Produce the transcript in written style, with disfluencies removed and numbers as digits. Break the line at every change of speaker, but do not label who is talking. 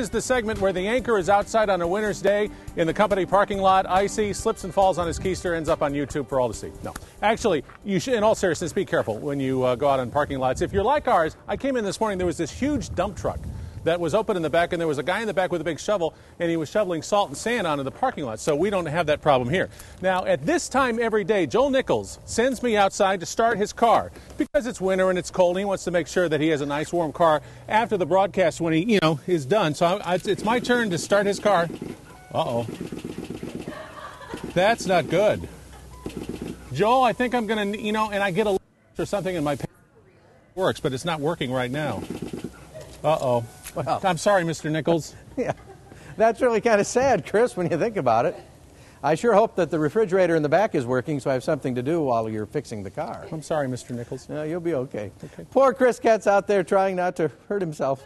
is the segment where the anchor is outside on a winter's day in the company parking lot, icy, slips and falls on his keister, ends up on YouTube for all to see. No, actually, you should, in all seriousness, be careful when you go out on parking lots. If you're like ours, I came in this morning, there was this huge dump truck that was open in the back, and there was a guy in the back with a big shovel, and he was shoveling salt and sand onto the parking lot. So we don't have that problem here. Now, at this time every day, Joel Nichols sends me outside to start his car because it's winter and it's cold, and he wants to make sure that he has a nice warm car after the broadcast when he, is done. So it's my turn to start his car. Uh-oh. That's not good. Joel, I think I'm going to, and I get a or something in my pants. Works, but it's not working right now. Uh-oh. Well, I'm sorry, Mr. Nichols.
Yeah, that's really kind of sad, Chris, when you think about it. I sure hope that the refrigerator in the back is working so I have something to do while you're fixing the car.
I'm sorry, Mr. Nichols.
No, you'll be okay. Poor Chris Katz out there trying not to hurt himself.